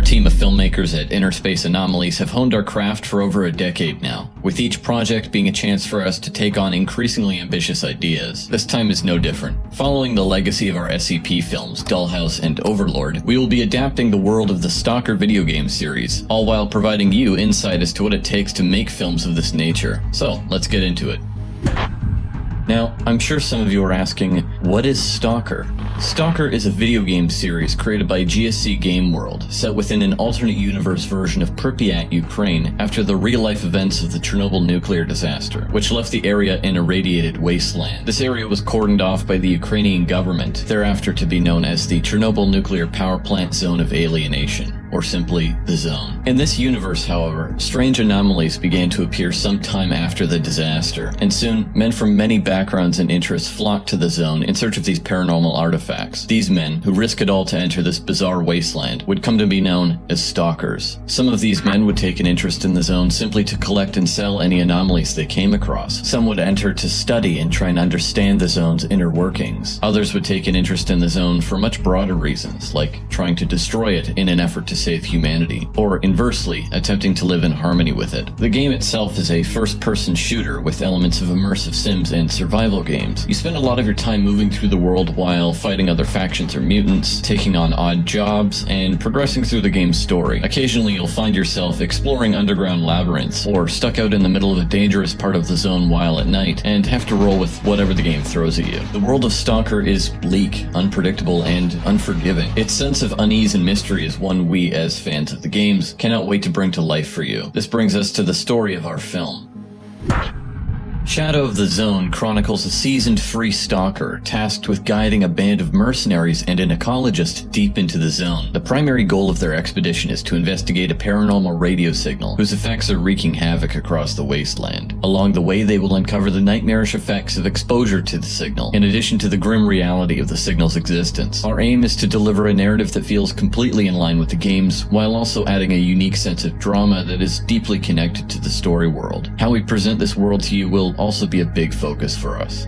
team of filmmakers at Interspace Anomalies have honed our craft for over a decade now, with each project being a chance for us to take on increasingly ambitious ideas. This time is no different. Following the legacy of our SCP films, Dollhouse and Overlord, we will be adapting the world of the S.T.A.L.K.E.R video game series, all while providing you insight as to what it takes to make films of this nature. So, let's get into it. Now, I'm sure some of you are asking, what is S.T.A.L.K.E.R? S.T.A.L.K.E.R is a video game series created by GSC Game World, set within an alternate universe version of Pripyat, Ukraine, after the real-life events of the Chernobyl nuclear disaster, which left the area an irradiated wasteland. This area was cordoned off by the Ukrainian government, thereafter to be known as the Chernobyl Nuclear Power Plant Zone of Alienation, or simply the Zone. In this universe, however, strange anomalies began to appear some time after the disaster, and soon, men from many backgrounds and interests flocked to the Zone in search of these paranormal artifacts. These men, who risk it all to enter this bizarre wasteland, would come to be known as stalkers. Some of these men would take an interest in the Zone simply to collect and sell any anomalies they came across. Some would enter to study and try and understand the Zone's inner workings. Others would take an interest in the Zone for much broader reasons, like trying to destroy it in an effort to save humanity, or inversely, attempting to live in harmony with it. The game itself is a first-person shooter with elements of immersive sims and survival games. You spend a lot of your time moving through the world while fighting other factions or mutants, taking on odd jobs, and progressing through the game's story. Occasionally you'll find yourself exploring underground labyrinths, or stuck out in the middle of a dangerous part of the Zone while at night, and have to roll with whatever the game throws at you. The world of S.T.A.L.K.E.R is bleak, unpredictable, and unforgiving. Its sense of unease and mystery is one we, as fans of the games, cannot wait to bring to life for you. This brings us to the story of our film. Shadow of the Zone chronicles a seasoned free stalker tasked with guiding a band of mercenaries and an ecologist deep into the Zone. The primary goal of their expedition is to investigate a paranormal radio signal whose effects are wreaking havoc across the wasteland. Along the way, they will uncover the nightmarish effects of exposure to the signal, in addition to the grim reality of the signal's existence. Our aim is to deliver a narrative that feels completely in line with the games, while also adding a unique sense of drama that is deeply connected to the story world. How we present this world to you will also be a big focus for us.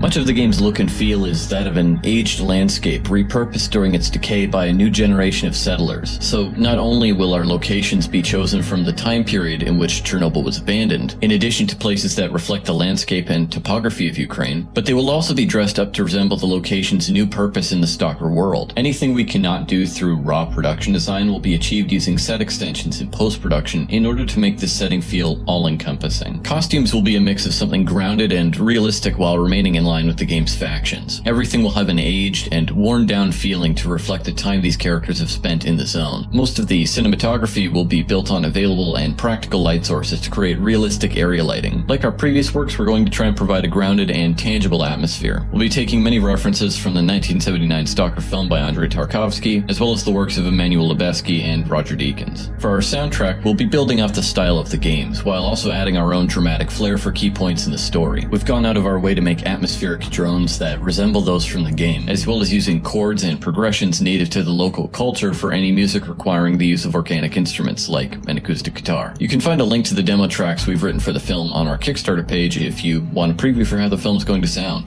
Much of the game's look and feel is that of an aged landscape repurposed during its decay by a new generation of settlers. So not only will our locations be chosen from the time period in which Chernobyl was abandoned, in addition to places that reflect the landscape and topography of Ukraine, but they will also be dressed up to resemble the location's new purpose in the S.T.A.L.K.E.R world. Anything we cannot do through raw production design will be achieved using set extensions in post-production in order to make this setting feel all-encompassing. Costumes will be a mix of something grounded and realistic while remaining in line with the game's factions. Everything will have an aged and worn down feeling to reflect the time these characters have spent in the Zone. Most of the cinematography will be built on available and practical light sources to create realistic area lighting. Like our previous works, we're going to try and provide a grounded and tangible atmosphere. We'll be taking many references from the 1979 S.T.A.L.K.E.R film by Andrei Tarkovsky, as well as the works of Emanuel Lubezki and Roger Deakins. For our soundtrack, we'll be building off the style of the games, while also adding our own dramatic flair for key points in the story. We've gone out of our way to make atmospheric drones that resemble those from the game, as well as using chords and progressions native to the local culture for any music requiring the use of organic instruments like an acoustic guitar. You can find a link to the demo tracks we've written for the film on our Kickstarter page if you want a preview for how the film's going to sound.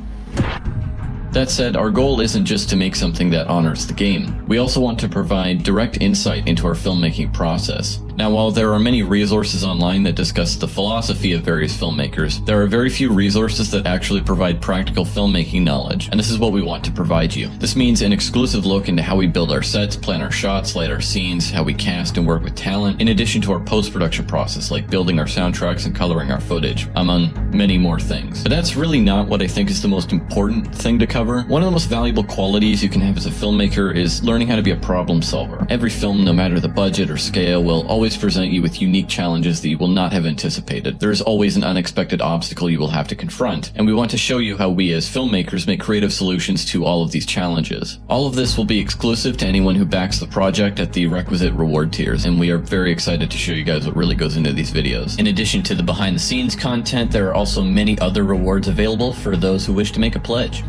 That said, our goal isn't just to make something that honors the game. We also want to provide direct insight into our filmmaking process. Now, while there are many resources online that discuss the philosophy of various filmmakers, there are very few resources that actually provide practical filmmaking knowledge, and this is what we want to provide you. This means an exclusive look into how we build our sets, plan our shots, light our scenes, how we cast and work with talent, in addition to our post-production process like building our soundtracks and coloring our footage, among many more things. But that's really not what I think is the most important thing to cover. One of the most valuable qualities you can have as a filmmaker is learning how to be a problem solver. Every film, no matter the budget or scale, will always present you with unique challenges that you will not have anticipated. There is always an unexpected obstacle you will have to confront, and we want to show you how we as filmmakers make creative solutions to all of these challenges. All of this will be exclusive to anyone who backs the project at the requisite reward tiers, and we are very excited to show you guys what really goes into these videos. In addition to the behind the scenes content, there are also many other rewards available for those who wish to make a pledge.